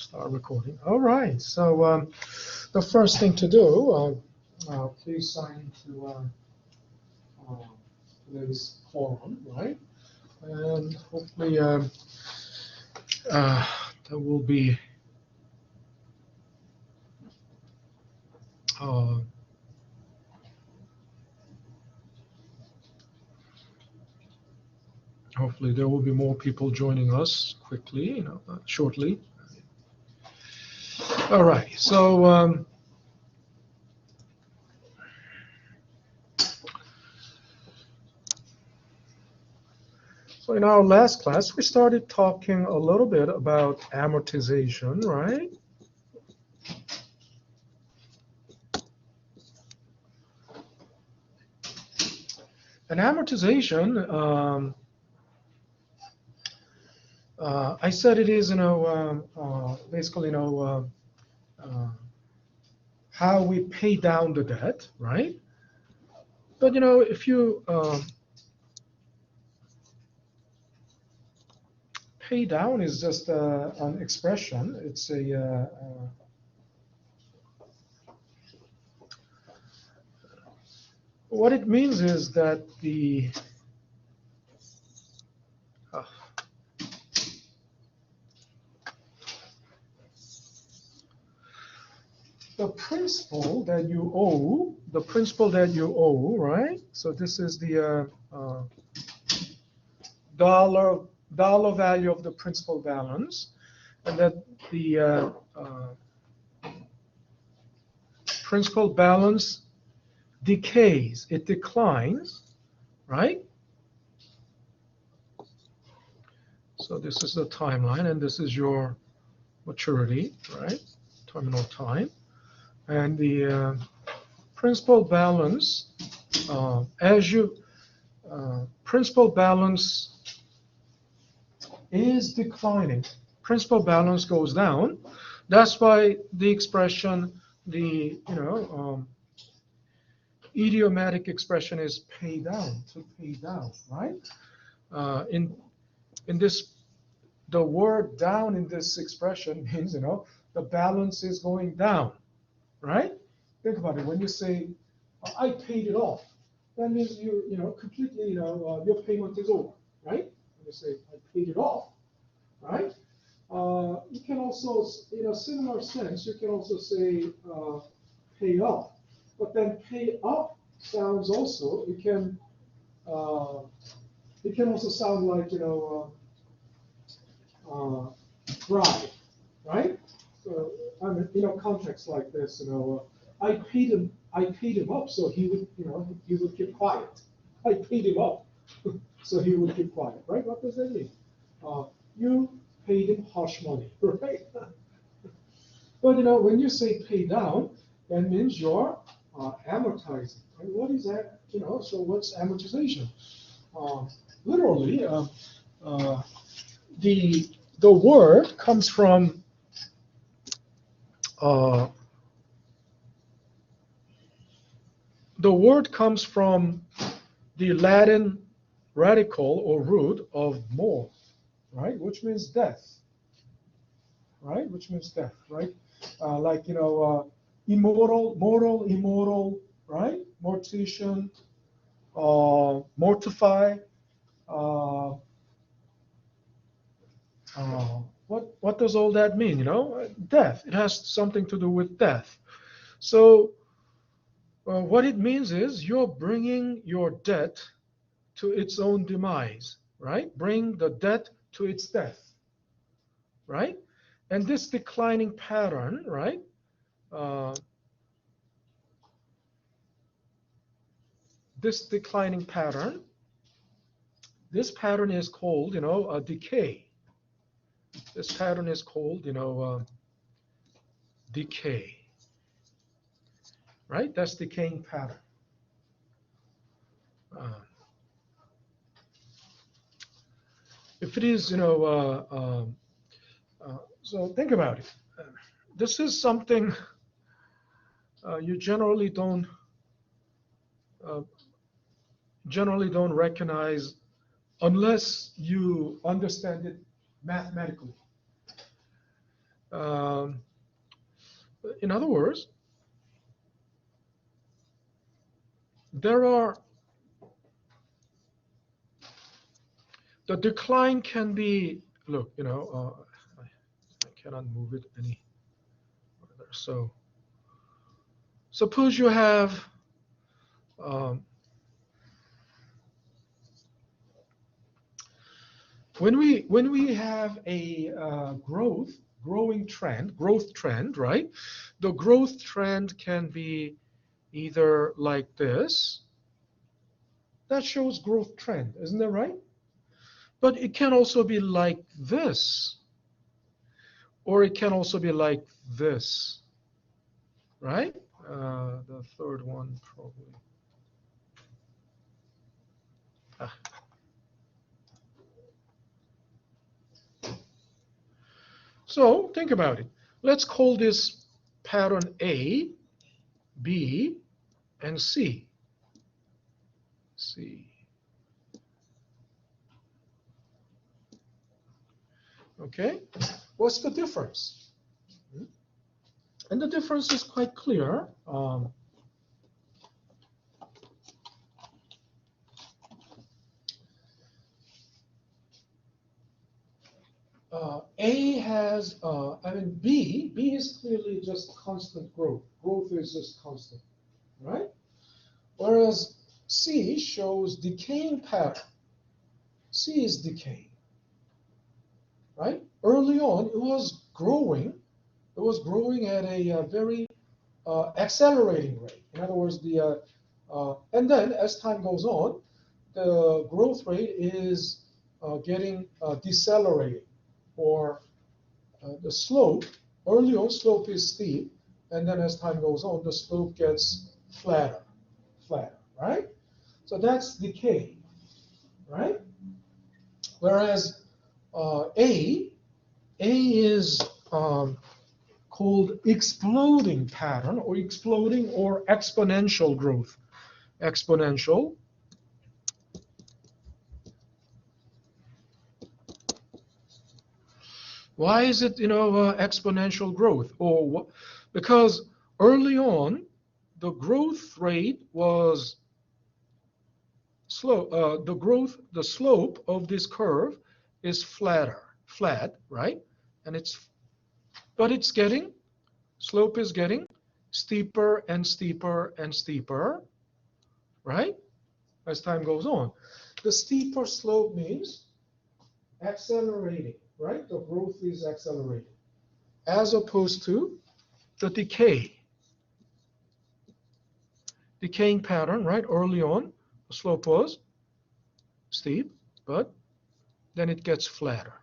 Start recording. All right. So the first thing to do, please sign into today's forum, right? And hopefully there will be hopefully there will be more people joining us quickly, shortly. All right. So so in our last class, we started talking a little bit about amortization, right? And amortization, I said it is, basically, how we pay down the debt, right? But, if you pay down is just an expression. It's a what it means is that the principal that you owe, right? So this is the dollar value of the principal balance, and that the principal balance decays, it declines, right? So this is the timeline, and this is your maturity, right? Terminal time. And the principal balance, principal balance is declining. Principal balance goes down. That's why the expression, the idiomatic expression is pay down, to pay down, right? In this, the word down in this expression means, the balance is going down, right? Think about it. When you say, I paid it off, that means completely, your payment is over, right? When you say, I paid it off, right? You can also, in a similar sense, you can also say, pay up. But then pay up sounds also, it can also sound like, bribe, right? So in a context like this, I paid him up so he would, he would keep quiet. I paid him up so he would keep quiet, right? What does that mean? You paid him hush money, right? But when you say pay down, that means you're amortizing. And what is that? So what's amortization? Literally, the word comes from the Latin radical or root of mor, right? Which means death, right? Which means death, right? Like immortal, mortal, immoral, right? Mortician, mortify. What does all that mean? Death. It has something to do with death. So what it means is you're bringing your debt to its own demise, right? Bring the debt to its death, right? And this declining pattern, right? This pattern is called, a decay. This pattern is called, decay, right? That's decaying pattern. If it is, so think about it. This is something you generally don't recognize unless you understand it mathematically. Um, in other words, the decline can be, look, I cannot move it any further. So suppose you have when we have a growth trend, right? The growth trend can be either like this. That shows growth trend, isn't that right? But it can also be like this, or it can also be like this, right? The third one probably. Ah. So think about it. Let's call this pattern A, B, and C. C. Okay, what's the difference? And the difference is quite clear. A has, B is clearly just constant growth. Growth is just constant, right? Whereas C shows decaying pattern. C is decaying, right? Early on, it was growing. It was growing at a very accelerating rate. In other words, and then as time goes on, the growth rate is getting decelerating, or the slope. Early on, slope is steep, and then as time goes on, the slope gets flatter, right? So that's decay, right? Whereas A is called exploding pattern, or exploding or exponential growth. Exponential. Why is it, exponential growth? Or what? Because early on, the growth rate was slow. The slope of this curve is flat, right? And slope is getting steeper and steeper and steeper, right? As time goes on. The steeper slope means accelerating, right? The growth is accelerating, as opposed to the decaying pattern, right? Early on, the slope was steep, but then it gets flatter.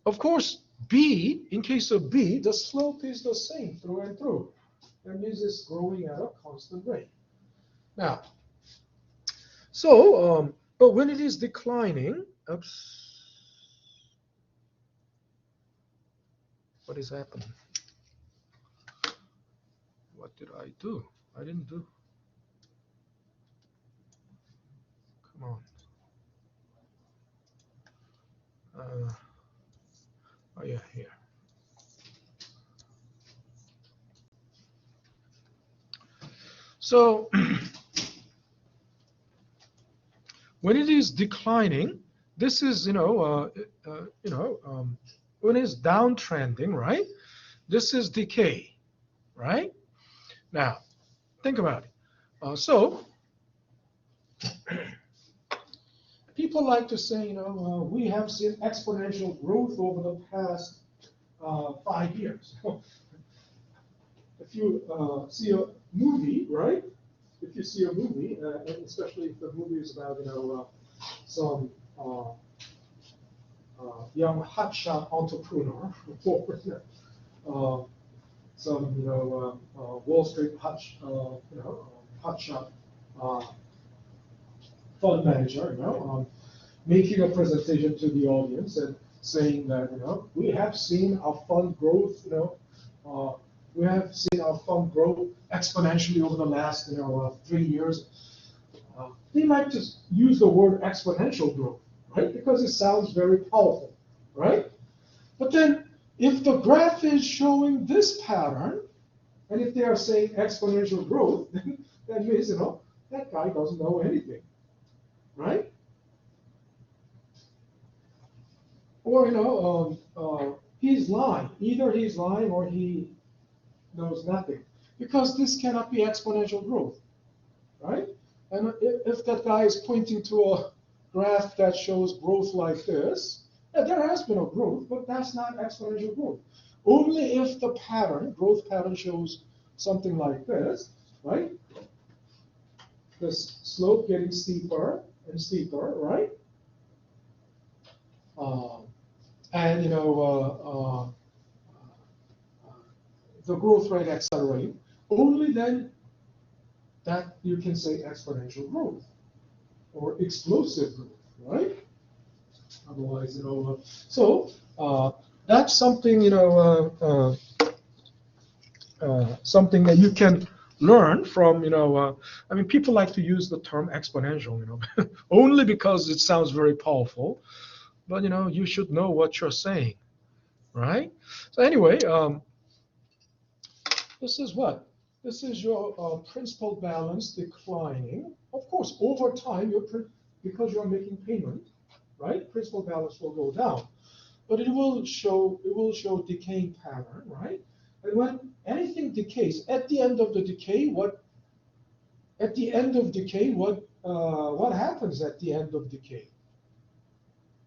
Of course, B, in case of B, the slope is the same through and through. That means it's growing at a constant rate. Now, so, but when it is declining, oops, what is happening? What did I do? I didn't do. Come on. Oh yeah, here. So when it is declining, this is when it's downtrending, right? This is decay, right? Now, think about it. So people like to say, we have seen exponential growth over the past 5 years. If you see a movie, right? If you see a movie, and especially if the movie is about, some young hotshot entrepreneur, or some, Wall Street hotshot fund manager, making a presentation to the audience and saying that, we have seen our fund growth, we have seen our fund grow exponentially over the last, 3 years. They like to use the word exponential growth, right? Because it sounds very powerful, right? But then if the graph is showing this pattern, and if they are saying exponential growth, then that means, that guy doesn't know anything, right? Or, he's lying. Either he's lying or he knows nothing. Because this cannot be exponential growth, right? And if that guy is pointing to a graph that shows growth like this, yeah, there has been a growth, but that's not exponential growth. Only if the growth pattern shows something like this, right? The slope getting steeper and steeper, right? And the growth rate accelerating. Only then that you can say exponential growth or explosive growth, right? Otherwise, so that's something, something that you can learn from, I mean, people like to use the term exponential, only because it sounds very powerful, but, you should know what you're saying, right? So anyway, this is what? This is your principal balance declining. Of course, over time, because you're making payment, right? Principal balance will go down, but it will show decaying pattern, right? And when anything decays, at the end of the decay, what happens at the end of decay?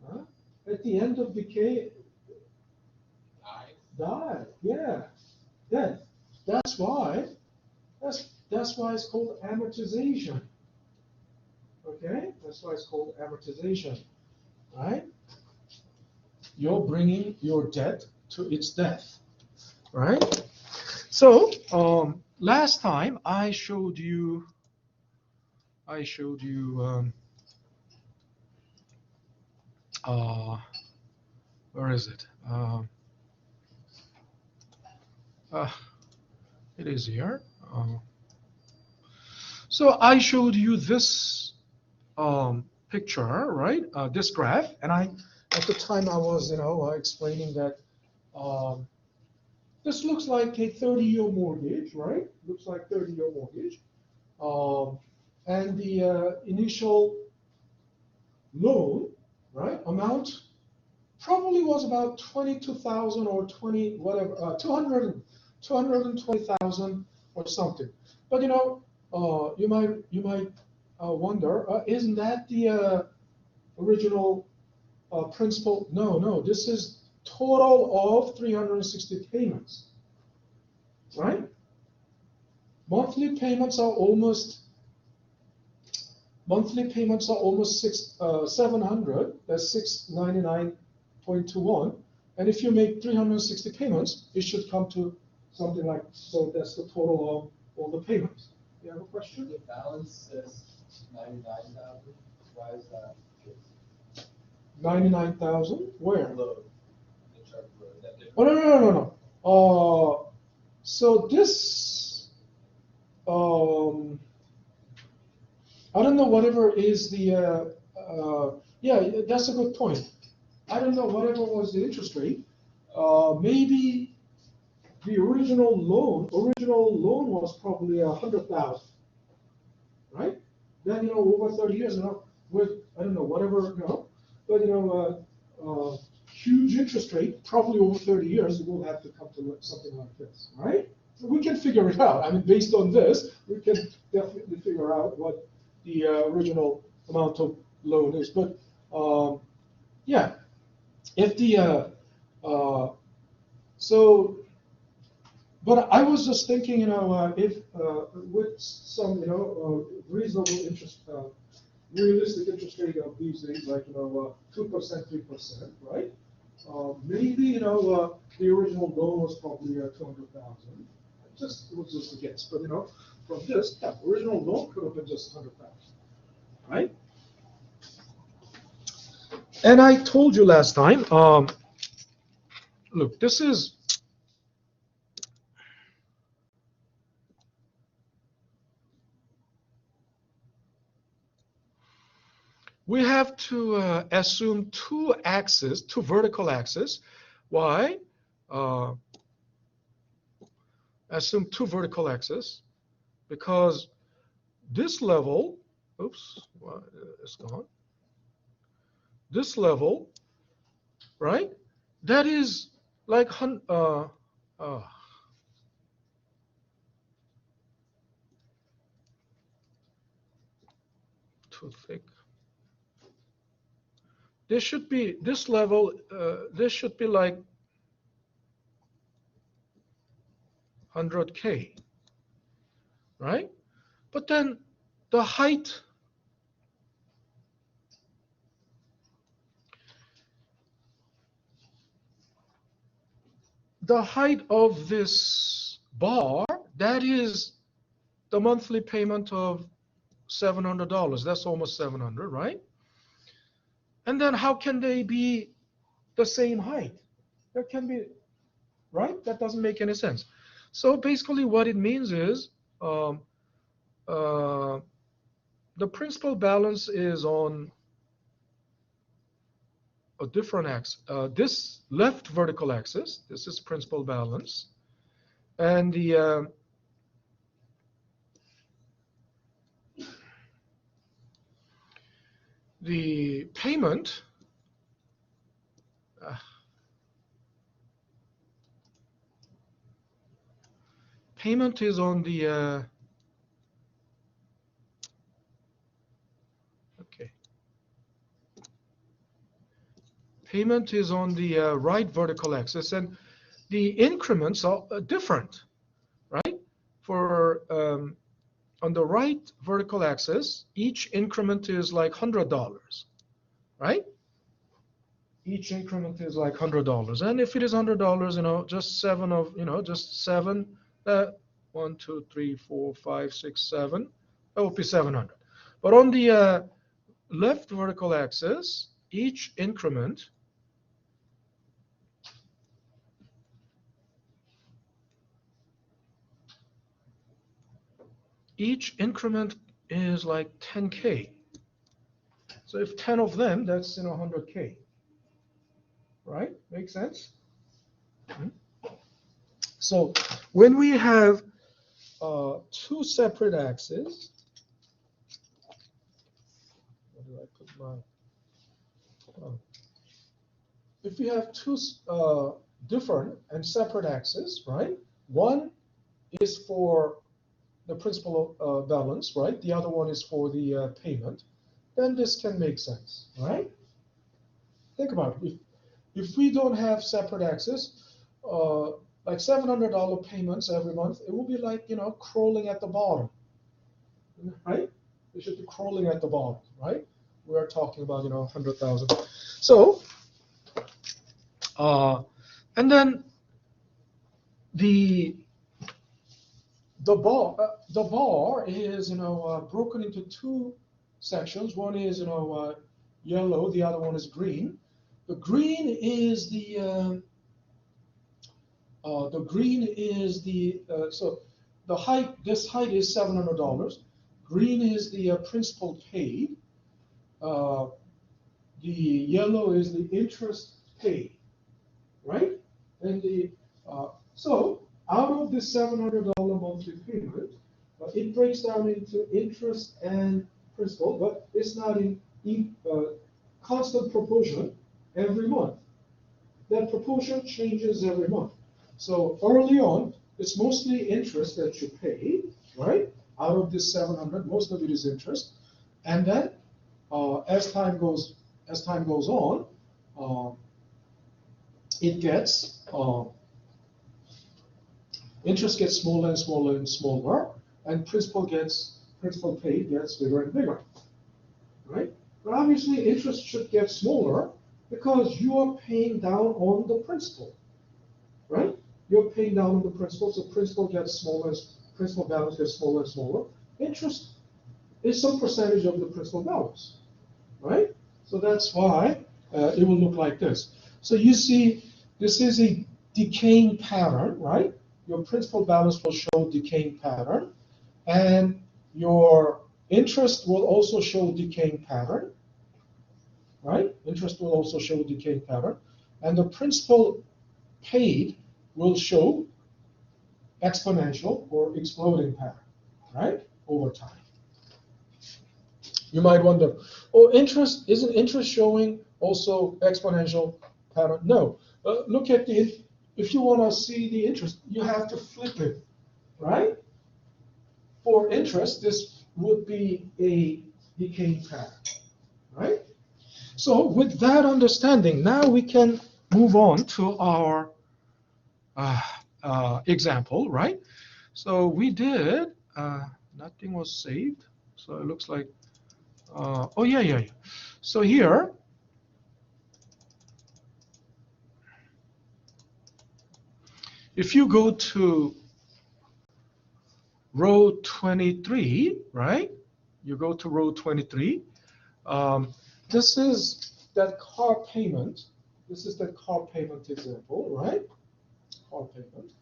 Huh? At the end of decay, die. Yeah. Then that's why it's called amortization. Okay, that's why it's called amortization, right? You're bringing your debt to its death, right? So last time I showed you where is it? It is here. So I showed you this picture, right? This graph, and at the time I was, explaining that this looks like a 30-year mortgage, right? Looks like 30-year mortgage, and the initial loan, right, amount probably was about 22,000 or 220,000 or something. But you might wonder, isn't that the original principal? No, this is total of 360 payments, right? Monthly payments are almost 700. That's 699.21. And if you make 360 payments, it should come to something like, so that's the total of all the payments. You have a question? The balance says 99,000. Why is that? 99,000? Where? Load. The chart load. Oh, no. So this, I don't know, whatever is the, yeah, that's a good point. I don't know, whatever was the interest rate, maybe the original loan was probably 100,000, right? Then, over 30 years, with, I don't know, whatever, but, huge interest rate, probably over 30 years, it will have to come to something like this, right? So we can figure it out. I mean, based on this, we can definitely figure out what the original amount of loan is. But, yeah, if the, so, but I was just thinking, if with some, reasonable interest, realistic interest rate of these days, like 2%, 3%, right? Maybe the original loan was probably 200,000. It was just a guess, but from this, yeah, original loan could have been just 100,000, right? And I told you last time. Look, this is. We have to assume two vertical axes. Why? assume two vertical axes, because this level, oops, well, it's gone. This level, right? That is like too thick. This should be this level. This should be like 100K, right? But then the height, of this bar, that is the monthly payment of $700. That's almost 700, right? And then how can they be the same height? That can be, right? That doesn't make any sense. So basically what it means is the principal balance is on a different axis. This left vertical axis, this is principal balance. And the payment, payment is on the okay. Payment is on the right vertical axis, and the increments are different, right? For on the right vertical axis, each increment is like $100, right? Each increment is like $100, and if it is $100, just seven of, just seven. 1, 2, 3, 4, 5, 6, 7. That would be 700. But on the left vertical axis, each increment is like 10K. So if 10 of them, that's 100K. Right? Make sense? So when we have two separate axes, where do I put my? If we have two different and separate axes, right? One is for the principal balance, right? The other one is for the payment. Then this can make sense, right? Think about it. If we don't have separate axes, like $700 payments every month, it will be like, crawling at the bottom, right? It should be crawling at the bottom, right? We are talking about, 100,000. So, and then the bar is, broken into two sections. One is, yellow. The other one is green. The green is so the height. This height is $700. Green is the principal paid. The yellow is the interest paid, right? And so out of this $700 monthly payment, it breaks down into interest and principal, but it's not in constant proportion every month. That proportion changes every month. So early on, it's mostly interest that you pay, right? Out of this 700, most of it is interest, and then as time goes on, it gets interest gets smaller and smaller and smaller, and principal paid gets bigger and bigger, right? But obviously, interest should get smaller because you are paying down on the principal, right? You're paying down on the principal, so principal gets smaller, principal balance gets smaller and smaller. Interest is some percentage of the principal balance, right? So that's why it will look like this. So you see, this is a decaying pattern, right? Your principal balance will show decaying pattern, and your interest will also show decaying pattern, right? Interest will also show decaying pattern, and the principal paid will show exponential or exploding pattern, right, over time. You might wonder, oh, isn't interest showing also exponential pattern? No. Look at if you want to see the interest, you have to flip it, right? For interest, this would be a decaying pattern, right? So with that understanding, now we can move on to our example, right? So we did, nothing was saved, so it looks like, oh yeah. So here, if you go to row 23, right? You go to row 23. This is that car payment. This is the car payment example, right? Car payment.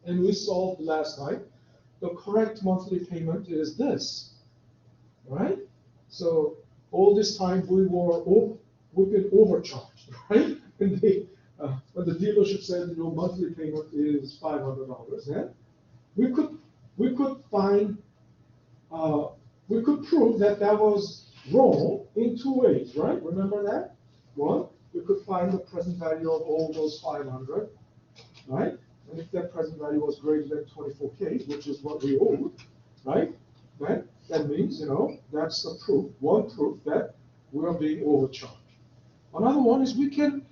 And we solved last night. The correct monthly payment is this, right? So all this time we've been overcharged, right? And when the dealership said, monthly payment is $500, yeah? We could find, we could prove that was wrong in two ways, right? Remember that? One, we could find the present value of all those 500, right? And if that present value was greater than 24K, which is what we owed, right? That means, that's the proof, one proof that we are being overcharged. Another one is we can,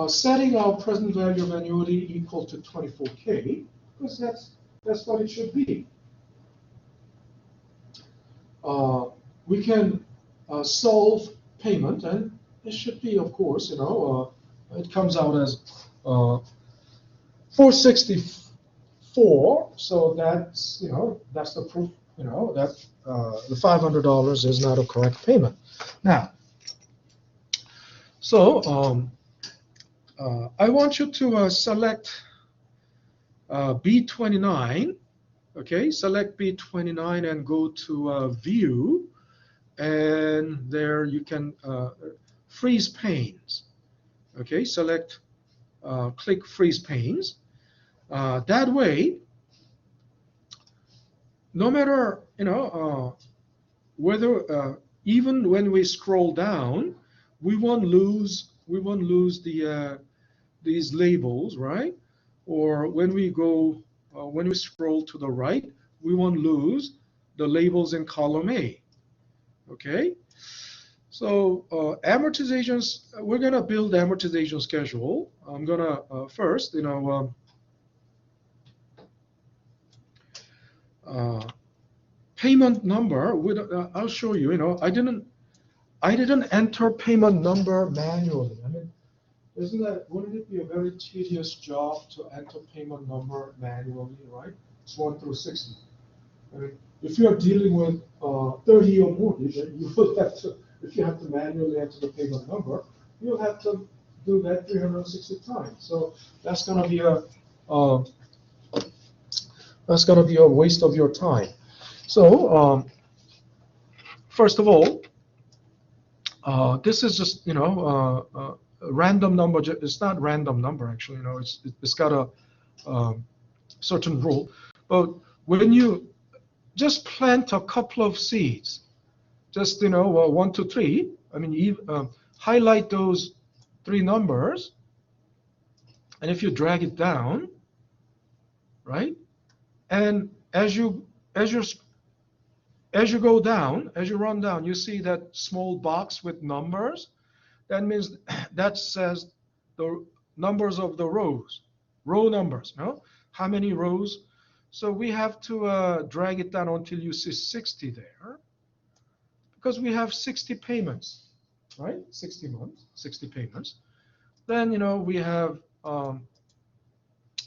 setting our present value of annuity equal to 24K, because that's what it should be. We can solve payment, and it should be, of course, it comes out as 464. So that's that's the proof, that the $500 is not a correct payment. Now, so I want you to select B29. Okay, select B29 and go to View, and there you can freeze panes. Okay, select, click Freeze Panes. That way, no matter whether even when we scroll down, we won't lose these labels, right? Or when we scroll to the right, we won't lose the labels in column A. Okay, so amortizations, we're gonna build amortization schedule. I'm gonna first, payment number. I'll show you. I didn't enter payment number manually. I mean, wouldn't it be a very tedious job to enter payment number manually, right? It's 1 through 60. I mean, if you're dealing with 30-year mortgage, you will have to, if you have to manually enter the payment number, you'll have to do that 360 times. So that's going to be a waste of your time. So first of all, this is just a random number. It's not random number actually. It's got a certain rule. But when you just plant a couple of seeds, just 1 to 3. I mean, you highlight those 3 numbers, and if you drag it down, right, and as you go down, as you run down, you see that small box with numbers. That means that says the numbers of the rows, row numbers. How many rows? So we have to drag it down until you see 60 there, because we have 60 payments, right? 60 months, 60 payments. Then we have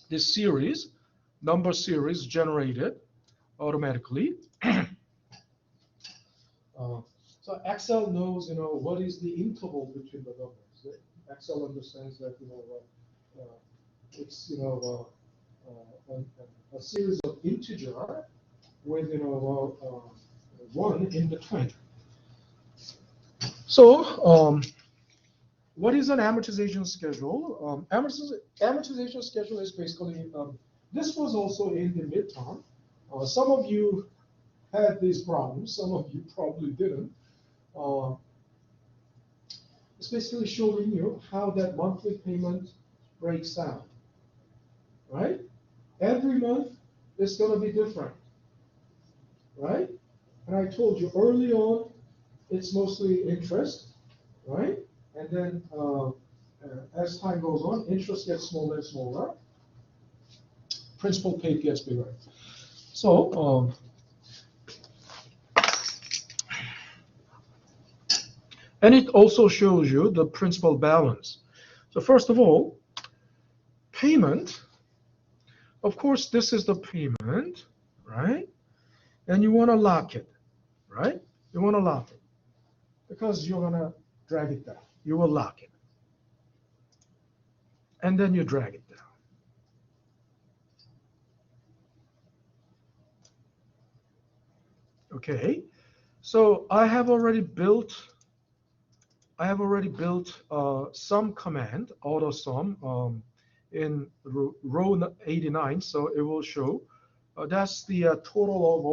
this series, number series generated automatically. So Excel knows what is the interval between the numbers. Excel understands that it's a series of integer with 1 in between. So what is an amortization schedule? Amortization schedule is basically, this was also in the midterm. Some of you had these problems, some of you probably didn't. It's basically showing you how that monthly payment breaks down, right? Every month is going to be different, right? And I told you early on, it's mostly interest, right? And then as time goes on, interest gets smaller and smaller. Principal paid gets bigger. So, and it also shows you the principal balance. So first of all, payment, of course, this is the payment, right? And you want to lock it, right? You want to lock it because you're going to drag it down. You will lock it. And then you drag it down. Okay, so I have already built some command, auto sum, in row 89, so it will show that's the total of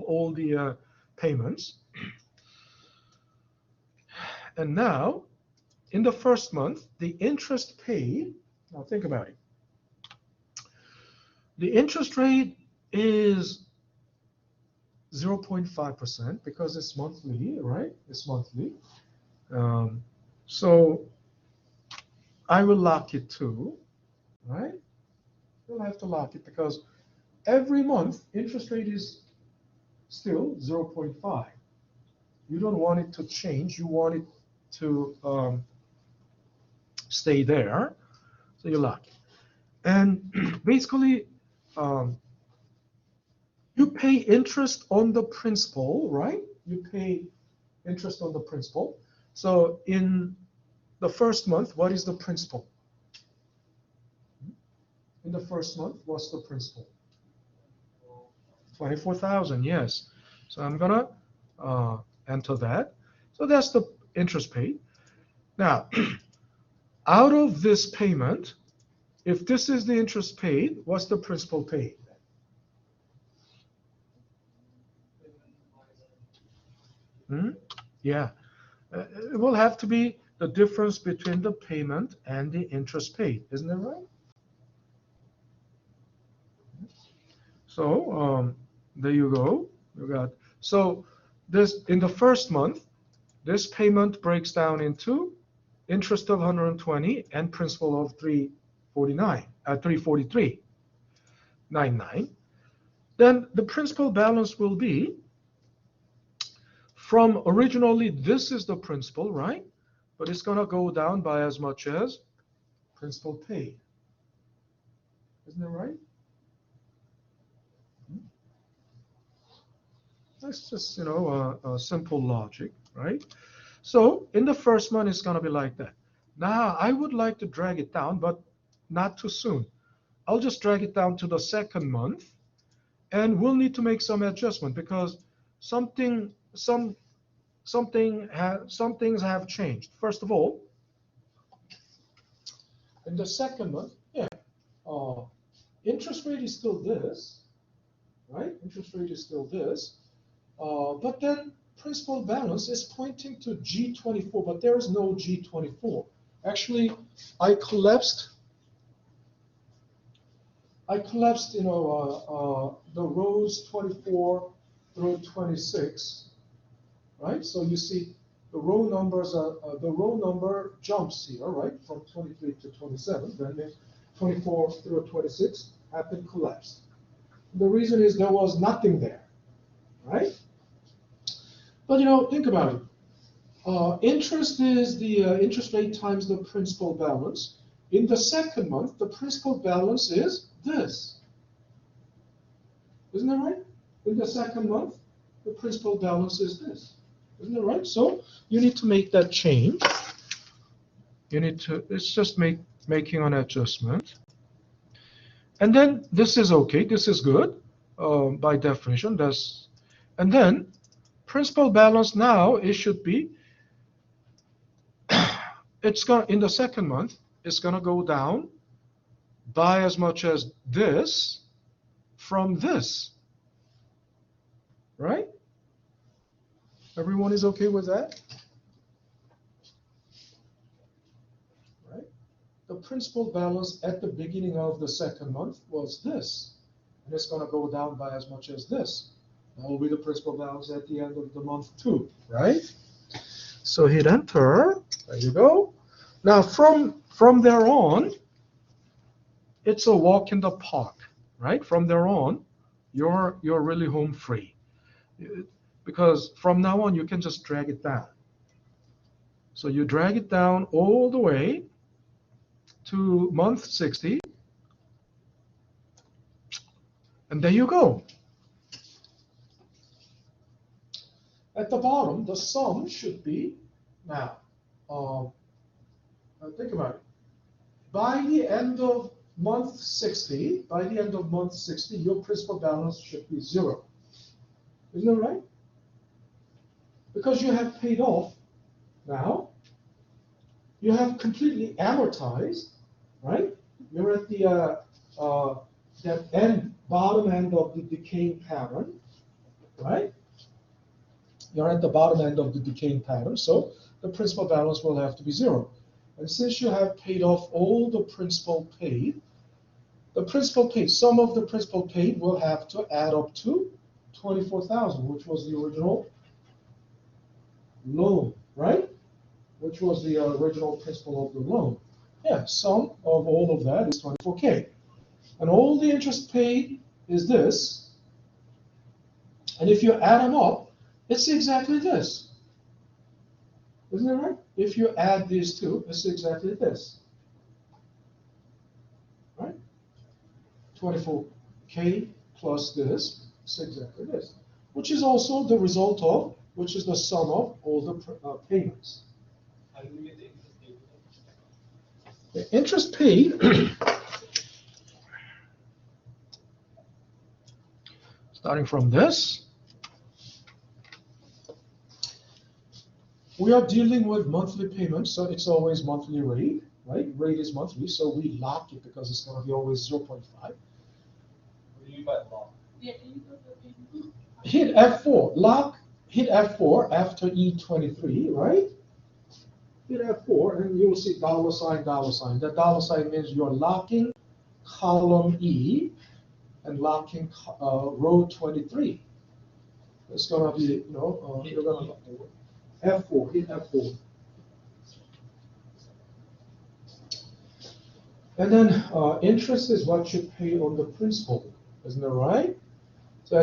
all the payments. And now, in the first month, the interest paid, now think about it. The interest rate is 0.5% because it's monthly, right? It's monthly. So I will lock it too, right? You'll have to lock it because every month interest rate is still 0.5. You don't want it to change. You want it to stay there. So you lock it. And basically, you pay interest on the principal, right? You pay interest on the principal. So in the first month, what is the principal? In the first month, what's the principal? 24,000, yes. So I'm gonna enter that. So that's the interest paid. Now, out of this payment, if this is the interest paid, what's the principal paid? Yeah, it will have to be the difference between the payment and the interest paid, isn't that right? So there you go. You got so this in the first month, this payment breaks down into interest of 120 and principal of 343.99. Then the principal balance will be from originally this is the principal, right? But it's going to go down by as much as principal paid. Isn't that right? That's just, a simple logic, right? So in the first month, it's going to be like that. Now, I would like to drag it down, but not too soon. I'll just drag it down to the second month, and we'll need to make some adjustment because some things have changed. First of all, in the second month, interest rate is still this, right? Interest rate is still this, but then principal balance is pointing to G24, but there is no G24. Actually, I collapsed, the rows 24 through 26, right? So you see the row numbers the row number jumps here, right? From 23 to 27, then 24 through 26 have been collapsed. The reason is there was nothing there, right? But think about it. Interest is the interest rate times the principal balance. In the second month, the principal balance is this. Isn't that right? In the second month, the principal balance is this. Isn't that right? So you need to make that change. It's just making an adjustment. And then this is okay. This is good by definition. And then principal balance now, it should be, it's going in the second month, it's going to go down by as much as this from this, right? Everyone is okay with that? Right? The principal balance at the beginning of the second month was this, and it's going to go down by as much as this. That will be the principal balance at the end of the month too, right? So hit enter. There you go. Now from there on, it's a walk in the park, right? From there on, you're really home free, because from now on you can just drag it down. So you drag it down all the way to month 60, and there you go. At the bottom, the sum should be, now, think about it. By the end of month 60, your principal balance should be 0. Isn't that right? Because you have paid off now. You have completely amortized, right? You're at the that bottom end of the decaying pattern, right? You're at the bottom end of the decaying pattern, so the principal balance will have to be 0. And since you have paid off all the principal paid, sum of the principal paid will have to add up to 24,000, which was the original loan, right? Which was the original principal of the loan. Yeah, sum of all of that is 24K. And all the interest paid is this. And if you add them up, it's exactly this. Isn't that right? If you add these two, it's exactly this. Right? 24K plus this is exactly this. Which is also the result of, which is the sum of all the payments. How do you get the interest paid? The interest paid, starting from this, we are dealing with monthly payments, so it's always monthly rate, right? Rate is monthly, so we lock it because it's going to be always 0.5. What do you mean by lock? Yeah, can you go to the Hit F4, lock, hit F4 after E23, right? Hit F4 and you will see dollar sign, dollar sign. That dollar sign means you're locking column E and locking row 23. It's going to be, you're going to F4, hit F4. And then interest is what you pay on the principal, isn't that right? So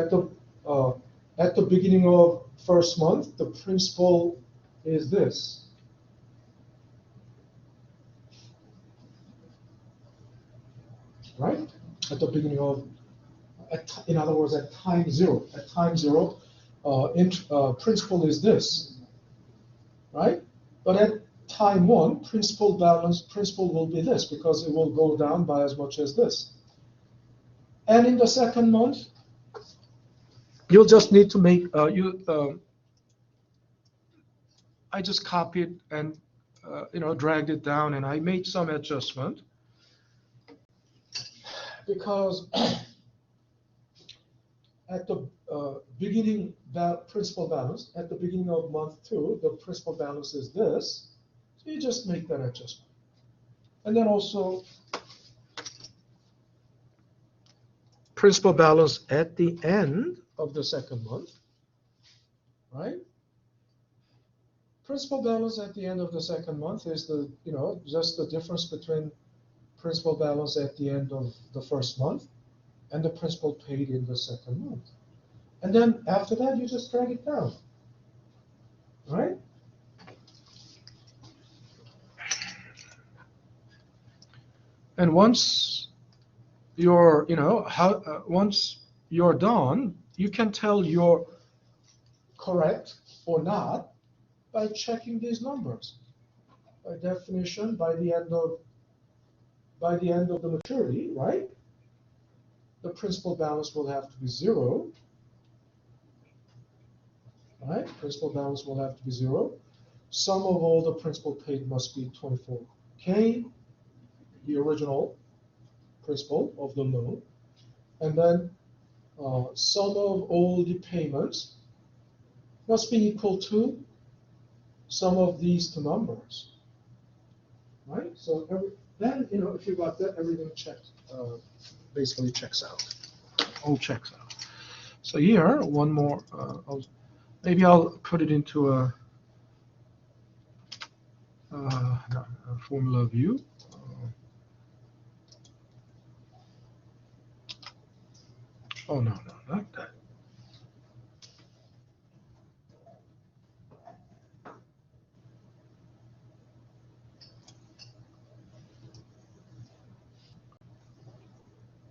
at the beginning of first month, the principal is this. Right? At the beginning of, in other words, at time 0. At time 0, principal is this. Right? But at time 1, principal will be this, because it will go down by as much as this. And in the second month, you'll just need to make, I just copied and, dragged it down, and I made some adjustment. Because at the beginning principal balance, at the beginning of month 2, the principal balance is this. So you just make that adjustment. And then also principal balance at the end of the second month, right? Principal balance at the end of the second month is the, just the difference between principal balance at the end of the first month and the principal paid in the second month. And then after that, you just drag it down, right? And once you're, once you're done, you can tell you're correct or not by checking these numbers. By definition, by the end of the maturity, right? The principal balance will have to be 0. right? Principal balance will have to be 0. Sum of all the principal paid must be 24K, the original principal of the loan. And then sum of all the payments must be equal to sum of these two numbers, right? So then, if you got that, everything checks, basically checks out, all checks out. So here, one more, maybe I'll put it into a formula view. Oh, no, not that.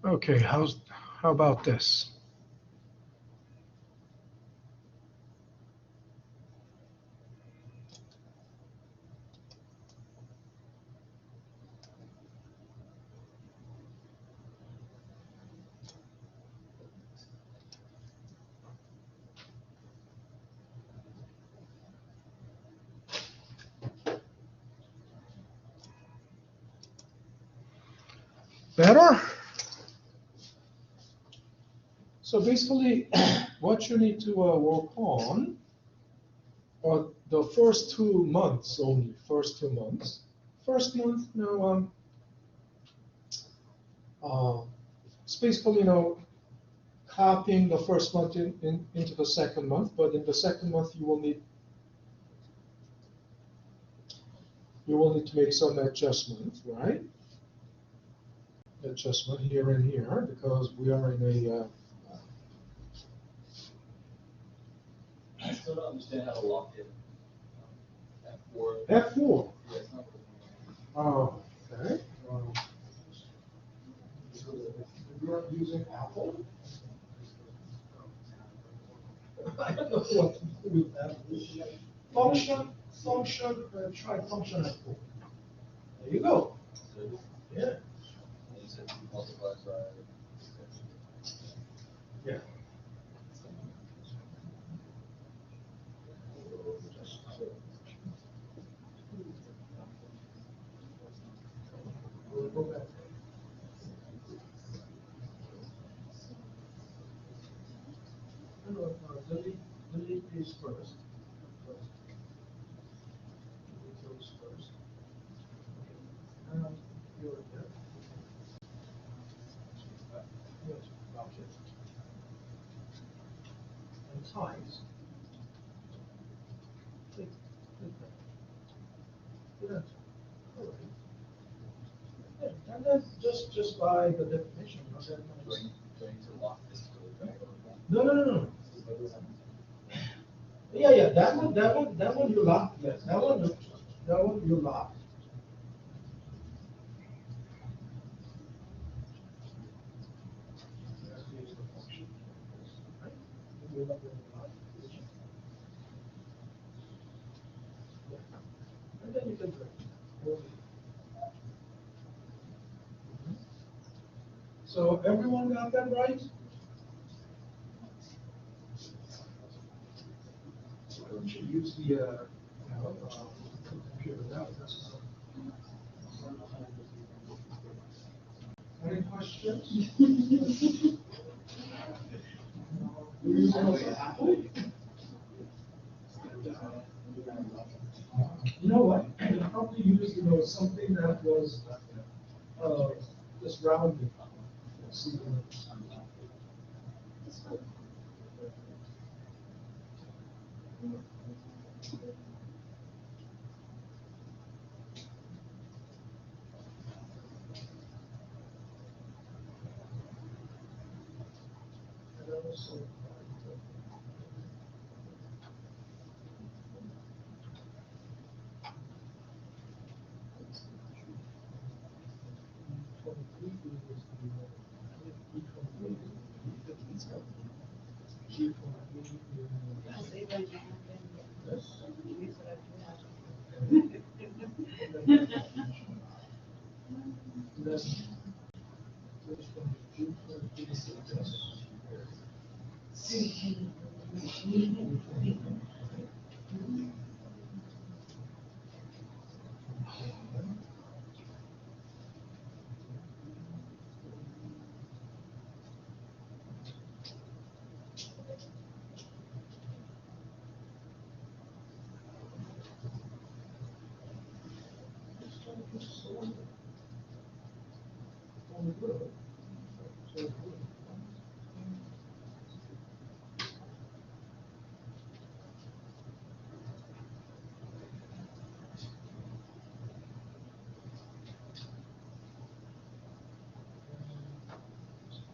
Okay, how about this? Better? So basically, what you need to work on are the first 2 months only, first 2 months. First month, it's basically, copying the first month into the second month, but in the second month you will need to make some adjustment, right? Adjustment here and here, because we are in a I still don't understand how to lock in. F4. F4. Yeah, it's not. Oh, okay. You're using Apple? I don't know what to do with that. Function, try function F4. There you go. Yeah. You said multiplies by. Yeah. We'll go back. No, delete these first. Delete those first. Here we go. Yes, okay. And ties. Click that. Yeah. All right. Yeah, and then just by the definition, Do I need to lock this to the back? No. Yeah, that one you lock, yes, that one you lock. Right? You lock it in lock. Yeah. And then you can drink. So everyone got that right? Why don't you use the, computer now? Any questions? You using Apple? You know what? You probably use, something that was, just rounded. See,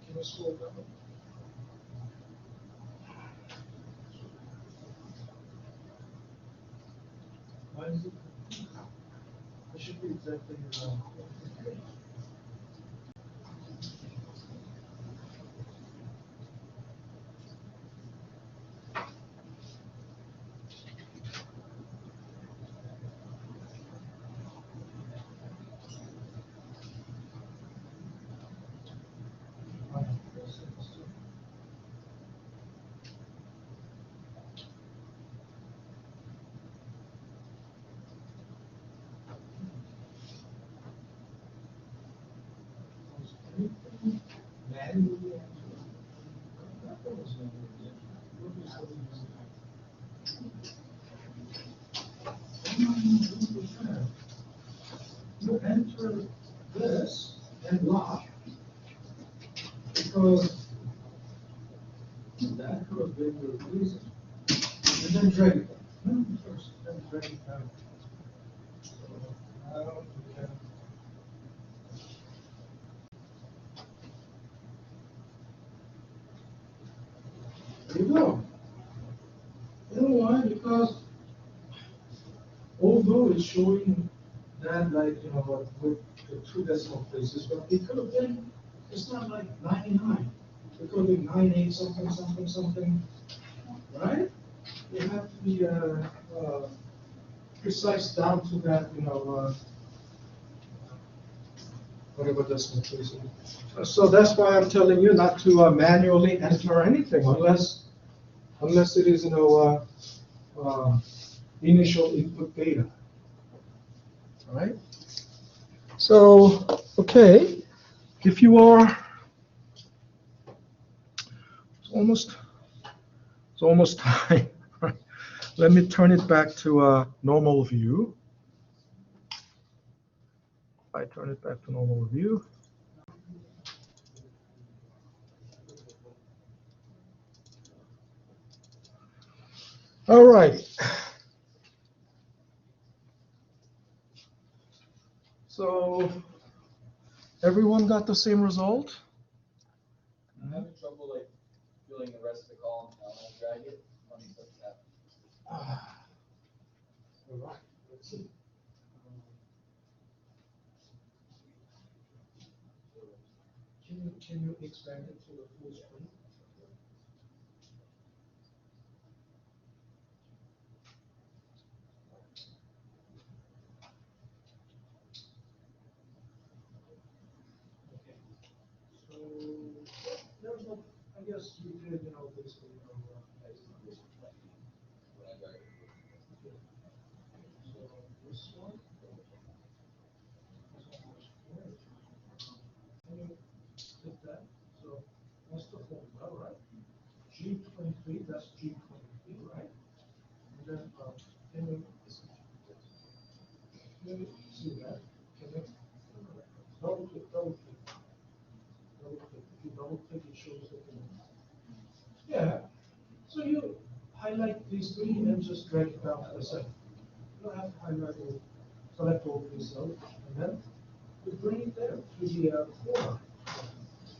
Can you scroll down? Why is it? It should be exactly. You enter this and lock because that could have been the reason. And then drag it down. First, then drag it down. So, yeah. There you go. You know why? Because although it's showing that with the two decimal places, but it could have been, it's not like 99. It could have been 98 something, something, something, right? You have to be precise down to that, whatever decimal place. So that's why I'm telling you not to manually enter anything unless it is, initial input data. All right? So, okay, if you are, it's almost time. Right? Let me turn it back to normal view. If I turn it back to normal view. All right. So, everyone got the same result? I'm having trouble like filling the rest of the column out and drag it. Let me put that. All right, let's see. Can you expand it to the full screen? Okay. So there's no, I guess you did, basically, When I drag it. okay. So this one is almost clear. Can you click that? So what's the formula, right? G23, that's G23, right? And then, can you see that? Can you double click, double click, double click? If you double click, it shows the formula. Yeah. So you highlight these three and just drag it down to the center. You don't have to highlight all, select all these cells, and then you bring it there to the corner.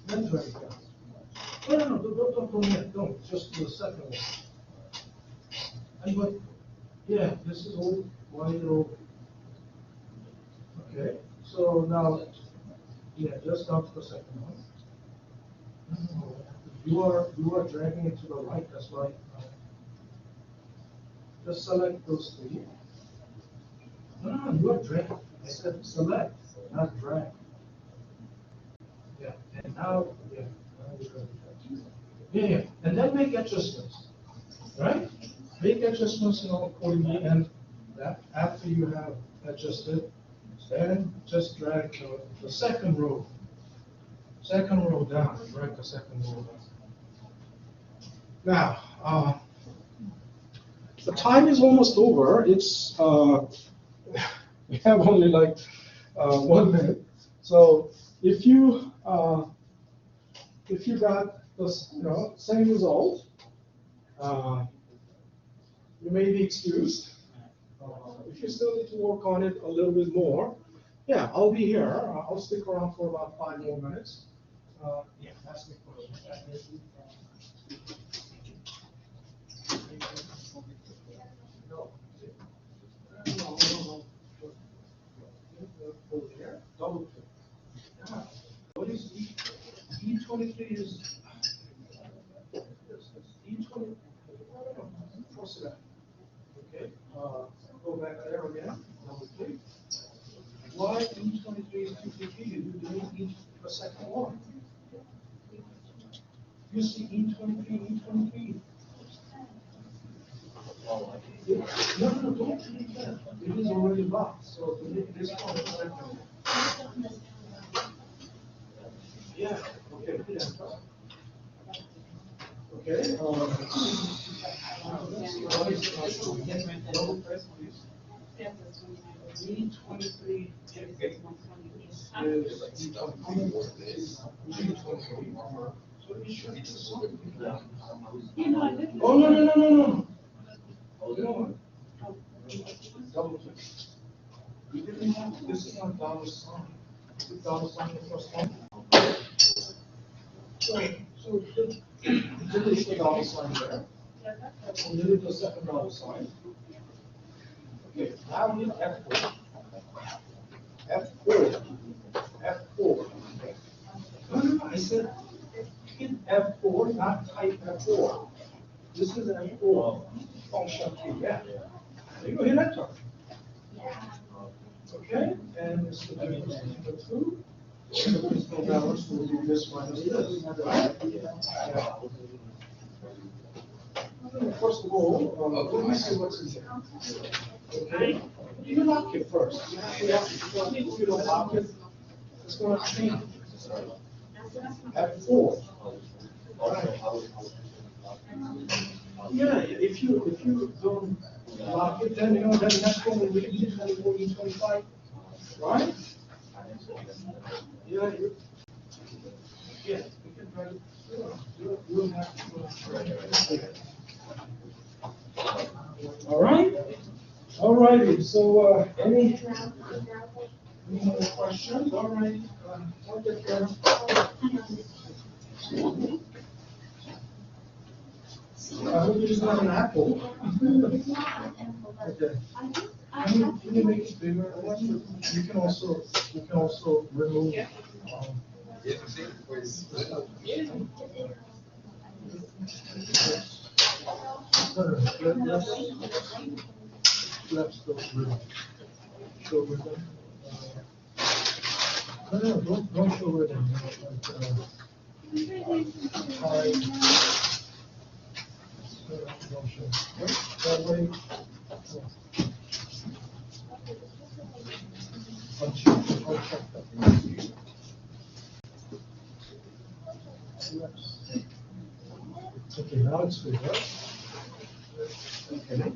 Then drag it down. No, don't go yet. Don't. Just the second one. And but yeah, this is all wider open. Okay. So now, yeah, just down to the second one. No, you are dragging it to the right. That's why. Just select those three. No, you are dragging. I said select, not drag. Yeah, and now, yeah, now you're ready. Yeah, and then make adjustments. right? Make adjustments, accordingly, and that after you have adjusted, then just drag the second row down, drag the second row down. Now, the time is almost over. It's we have only like 1 minute. So if you got the same result, you may be excused. If you still need to work on it a little bit more, yeah, I'll be here. I'll stick around for about 5 more minutes. Yeah, ask me questions. No. Over here, double click. Now, what is E? E23 is E20. What's that? Okay. Go back there again. Double click. Why E23 is 250? You delete the second one. You see E23. No, don't delete that. It is already locked. So delete this one. Yeah. Okay. Yeah. Okay. Double press, please. E23 is E23. So it should be something. Oh, no. You know what? Double click. This is not dollar sign. Dollar sign the first one. So delete the dollar sign there. And delete the second dollar sign. Okay, now we need F4. F4. No, I said hit F4, not type F4. This is an F4 function key, yeah. You go hit enter. Okay, and this is the difference between the two. The principal balance will be this minus this. Right? Yeah. First of all, let me see what's in there. Okay, you lock it first. You have to, because if you don't lock it, it's going to change. F4. Right. Yeah, if you don't lock it, then then that's when we need 24, 25, right? Yeah, you can try to. You'll have to. All righty. So any more questions? All right. I'll get there. I hope it is not an apple. Okay. Can you make it bigger? You can also remove. Let's go rhythm. Show rhythm. No, don't show rhythm. Don't show. That way. Uncheck that. Okay, now it's good, right? Okay.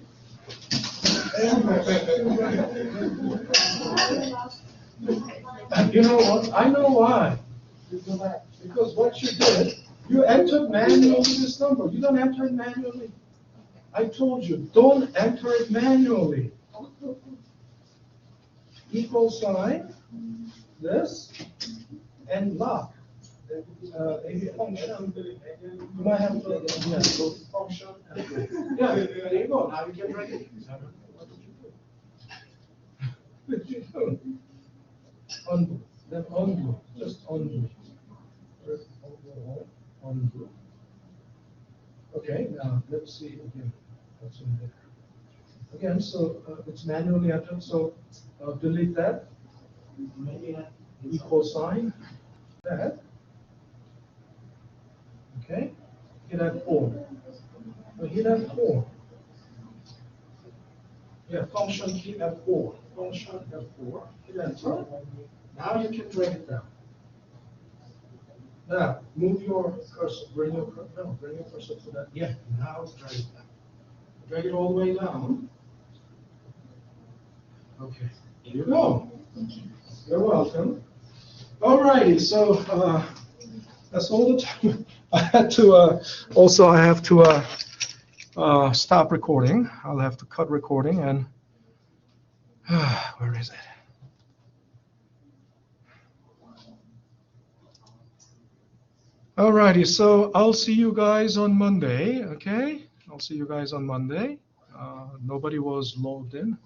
You know what? I know why. Because what you did, you entered manually this number. You don't enter it manually. I told you, don't enter it manually. Equal sign, this, and lock. A function. You might have to, go to function. Yeah, there you go. Now you get ready. What did you do? Undo. Then undo. Just undo. Undo. Okay, now let's see again what's in there. Again, so it's manually entered, so delete that. Equal sign. That. Okay, hit that 4. Hit F4. Yeah, function key F4. Function F4. Hit enter. Now you can drag it down. Now, move your cursor, bring your cursor to that. Yeah, now drag it down. Drag it all the way down. Okay, here you go. You're welcome. Alrighty, so that's all the time. I had to also I have to stop recording. I'll have to cut recording and where is it? Alrighty, so I'll see you guys on Monday. Okay, I'll see you guys on Monday. Nobody was logged in.